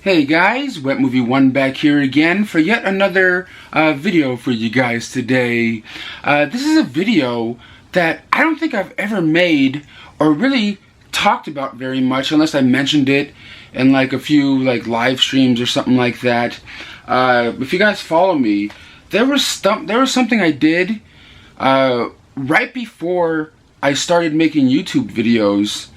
Hey guys, Wet Movie 1 back here again for yet another video for you guys today. This is a video that I don't think I've ever made or really talked about very much unless I mentioned it in like a few like live streams or something like that. If you guys follow me, there was something I did right before I started making YouTube videos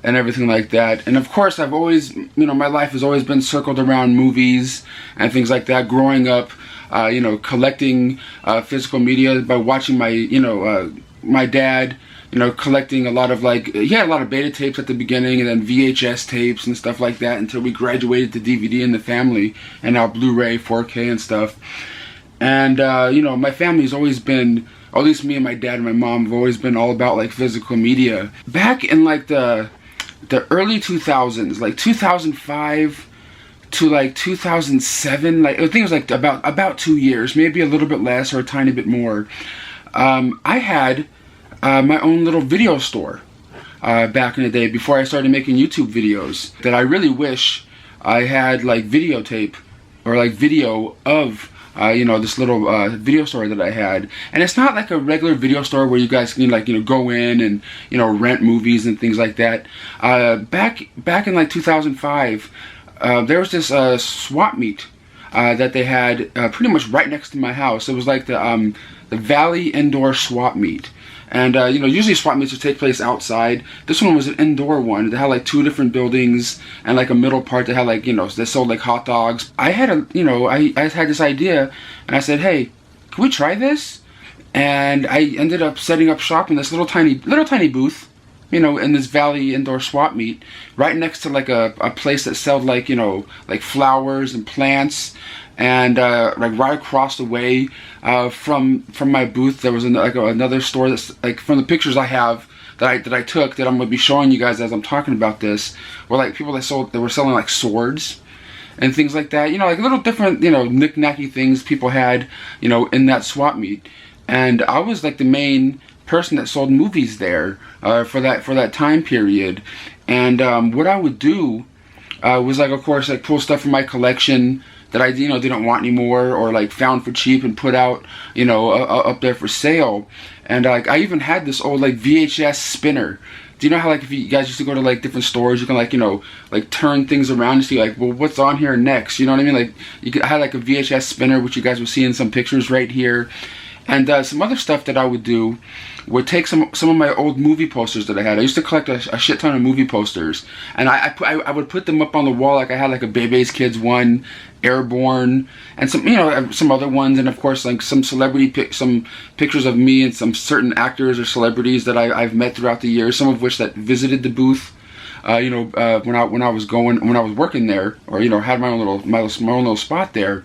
and everything like that. And of course, I've always, my life has always been circled around movies and things like that. Growing up, collecting physical media by watching my, my dad, collecting a lot of he had a lot of beta tapes at the beginning and then VHS tapes and stuff like that until we graduated to DVD in the family and now Blu-ray, 4K and stuff. And, my family's always been, or at least me and my dad and my mom have always been all about like physical media. Back in like the early 2000s, like 2005 to like 2007, like I think it was like about 2 years, maybe a little bit less or a tiny bit more. I had my own little video store back in the day before I started making YouTube videos that I really wish I had like videotape or like video of this little video store that I had. And it's not like a regular video store where you guys can go in and rent movies and things like that. Back in like 2005, there was this Swapmeet that they had pretty much right next to my house. It was like the Valley Indoor Swapmeet. And, usually swap meets would take place outside. This one was an indoor one. They had like two different buildings and like a middle part that had like, they sold like hot dogs. I had I had this idea and I said, hey, can we try this? And I ended up setting up shop in this little tiny booth, in this Valley Indoor Swap Meet, right next to like a place that sold like, like flowers and plants. And like right across the way from my booth, there was another store that's like, from the pictures I have that I took that I'm gonna be showing you guys as I'm talking about this, were like people that were selling like swords and things like that. Like little different knick-knacky things people had in that swap meet. And I was like the main person that sold movies there for that time period. And what I would do was like, of course, like pull stuff from my collection that I didn't want anymore or like found for cheap and put out up there for sale. And like I even had this old like VHS spinner. Do you know how like if you guys used to go to like different stores, you can like turn things around and see like, well, what's on here next? You know what I mean? Like I had like a VHS spinner, which you guys will see in some pictures right here. And some other stuff that I would do would take some of my old movie posters that I had. I used to collect a shit ton of movie posters, and I would put them up on the wall. Like I had like a Bebe's Kids one, Airborne, and some other ones, and of course like some some pictures of me and some certain actors or celebrities that I've met throughout the years. Some of which that visited the booth. When I was working there, or had my own little spot there.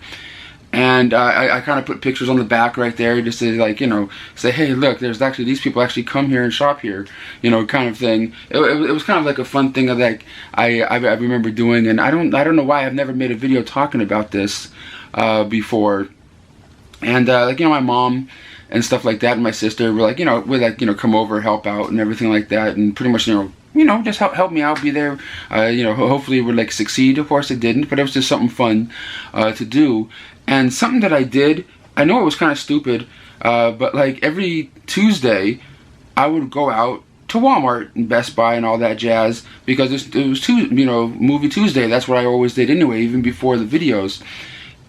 And I kind of put pictures on the back right there just to say, hey, look, there's actually these people actually come here and shop here, kind of thing. It was kind of like a fun thing that I remember doing, and I don't know why I've never made a video talking about this before. And my mom and stuff like that, and my sister were like, would come over, help out, and everything like that, and pretty much just help me out, be there. Hopefully it would like succeed. Of course it didn't, but it was just something fun to do. And something that I did, I know it was kind of stupid, but like every Tuesday, I would go out to Walmart and Best Buy and all that jazz, because it was Movie Tuesday. That's what I always did anyway, even before the videos.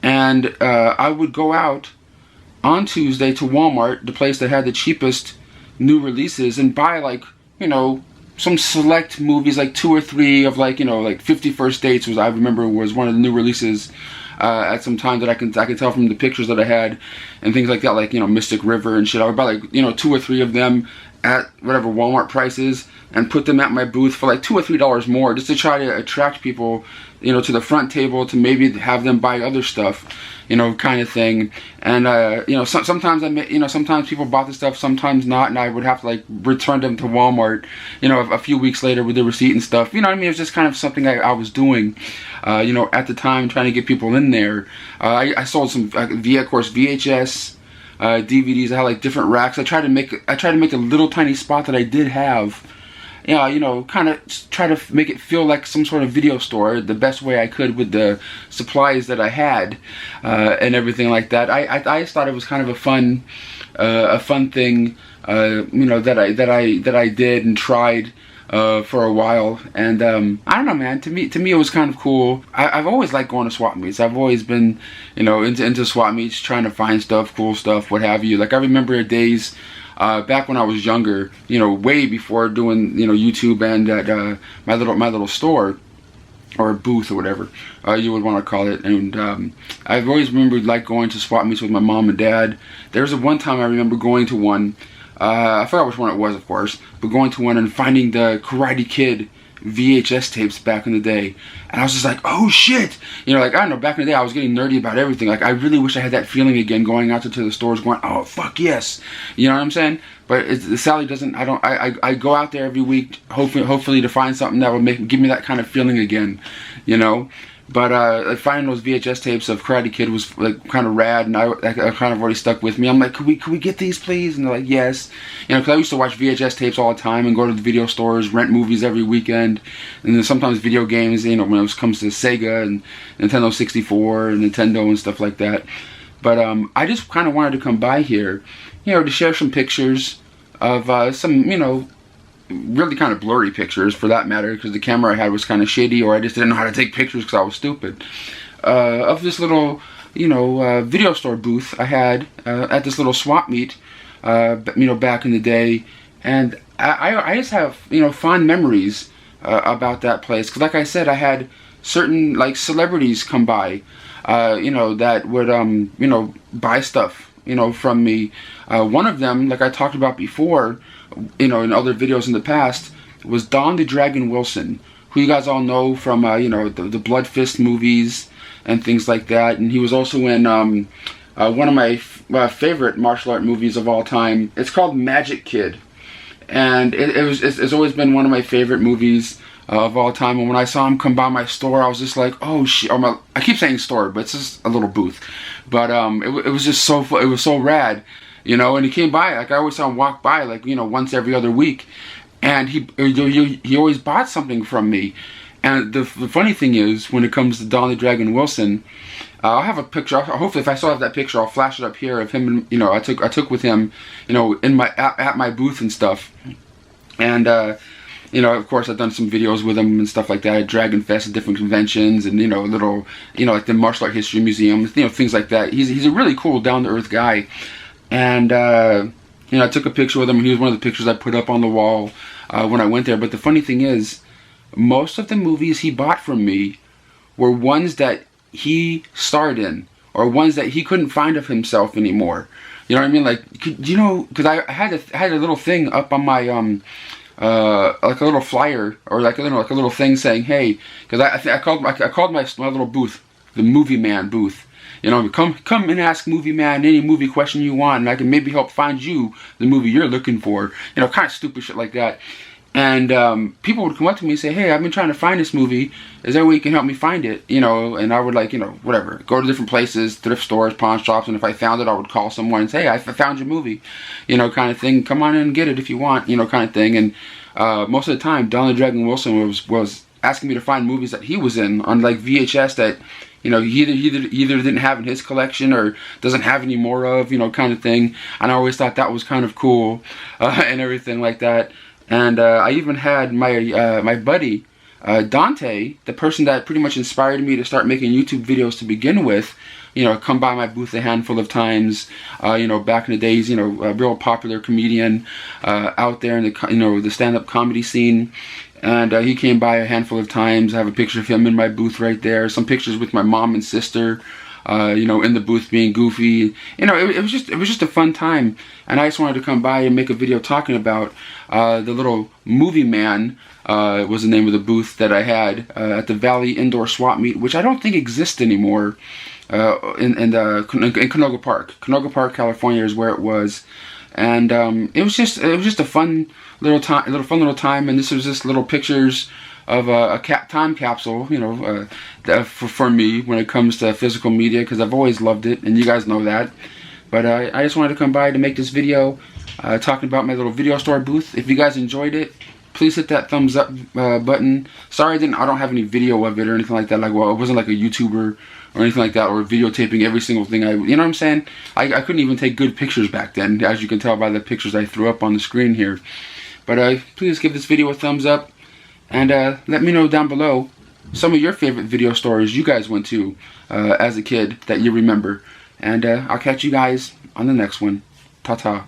And I would go out on Tuesday to Walmart, the place that had the cheapest new releases, and buy like, some select movies, like 2 or 3 of like 50 First Dates was, I remember, was one of the new releases at some time that I can tell from the pictures that I had and things like that, like Mystic River and shit. I would buy like 2 or 3 of them at whatever Walmart prices and put them at my booth for like $2 or $3 more, just to try to attract people to the front table, to maybe have them buy other stuff, kind of thing. And sometimes sometimes people bought the stuff, sometimes not, and I would have to like return them to Walmart a few weeks later with the receipt and stuff. It was just kind of something I was doing at the time, trying to get people in there. I sold some of course VHS DVDs. I had like different racks. I tried to make a little tiny spot that I did have you know, kind of try to make it feel like some sort of video store the best way I could with the supplies that I had and everything like that. I just thought it was kind of a fun thing, you know, that I did and tried for a while. And I don't know, man, to me it was kind of cool. I've always liked going to swap meets. I've always been, you know, into swap meets, trying to find stuff, cool stuff, what have you. Like, I remember days back when I was younger, you know, way before doing, you know, YouTube and at my little store, or booth, or whatever you would want to call it. And I've always remembered like going to swap meets with my mom and dad. There's one time I remember going to one, I forgot which one it was, of course, but going to one and finding the Karate Kid VHS tapes back in the day, and I was just like, oh shit, you know, like, I don't know, back in the day I was getting nerdy about everything. Like, I really wish I had that feeling again, going out to the stores going, oh fuck yes, you know what I'm saying? But Sally doesn't. I go out there every week, hopefully to find something that will give me that kind of feeling again, you know. But finding those VHS tapes of Karate Kid was like kind of rad, and I kind of already stuck with me. I'm like, could we get these, please? And they're like, yes. You know, because I used to watch VHS tapes all the time and go to the video stores, rent movies every weekend, and then sometimes video games. You know, when it comes to Sega and Nintendo 64 and Nintendo and stuff like that. But I just kind of wanted to come by here, you know, to share some pictures of some, you know, really kind of blurry pictures, for that matter, because the camera I had was kind of shitty, or I just didn't know how to take pictures because I was stupid, of this little, you know, video store booth I had at this little swap meet, you know, back in the day. And I just have, you know, fond memories about that place, because like I said, I had certain like celebrities come by, you know, that would you know, buy stuff, you know, from me. One of them, like I talked about before, you know, in other videos in the past, was Don the Dragon Wilson, who you guys all know from you know, the Blood Fist movies and things like that. And he was also in one of my favorite martial art movies of all time. It's called Magic Kid, and it's always been one of my favorite movies of all time. And when I saw him come by my store, I was just like, oh shit. I keep saying store, but it's just a little booth. But it was just so it was so rad, you know. And he came by, like I always saw him walk by, like, you know, once every other week, and he always bought something from me. And the funny thing is, when it comes to Don the Dragon Wilson, I'll have a picture. Hopefully, if I still have that picture, I'll flash it up here of him. You know, I took with him, you know, in my at my booth and stuff. And you know, of course, I've done some videos with him and stuff like that at Dragon Fest and different conventions, and, you know, little, you know, like the Martial Art History Museum, you know, things like that. He's a really cool, down-to-earth guy. And you know, I took a picture with him, and he was one of the pictures I put up on the wall when I went there. But the funny thing is, most of the movies he bought from me were ones that he starred in, or ones that he couldn't find of himself anymore. You know what I mean? like, you know, because I had a little thing up on my like a little flyer, or like, you know, like a little thing saying, hey, because I called my little booth the Movie Man booth. You know, come and ask Movie Man any movie question you want, and I can maybe help find you the movie you're looking for. You know, kind of stupid shit like that. And people would come up to me and say, hey, I've been trying to find this movie. Is there a way you can help me find it? You know, and I would, like, you know, whatever, go to different places, thrift stores, pawn shops, and if I found it, I would call someone and say, hey, I found your movie, you know, kind of thing. Come on in and get it if you want, you know, kind of thing. And most of the time, Don the Dragon Wilson was asking me to find movies that he was in on, like, VHS that, you know, he either didn't have in his collection or doesn't have any more of, you know, kind of thing. And I always thought that was kind of cool and everything like that. And I even had my my buddy Dante, the person that pretty much inspired me to start making YouTube videos to begin with, you know, come by my booth a handful of times. You know, back in the days, you know, a real popular comedian out there in the, you know, the stand-up comedy scene. And he came by a handful of times. I have a picture of him in my booth right there. Some pictures with my mom and sister, you know, in the booth being goofy. You know, it was just a fun time. And I just wanted to come by and make a video talking about the little Movie Man, was the name of the booth that I had at the Valley Indoor Swap Meet, which I don't think exists anymore in Canoga Park. Canoga Park, California is where it was. And it was just a fun little time, and this was just little pictures of a time capsule, you know, for me when it comes to physical media, because I've always loved it, and you guys know that. But I just wanted to come by to make this video talking about my little video store booth. If you guys enjoyed it, please hit that thumbs up button. Sorry I don't have any video of it or anything like that. Like, well, I wasn't like a YouTuber or anything like that, or videotaping every single thing you know what I'm saying? I couldn't even take good pictures back then, as you can tell by the pictures I threw up on the screen here. But please give this video a thumbs up, and let me know down below some of your favorite video stores you guys went to as a kid that you remember. And I'll catch you guys on the next one. Ta-ta.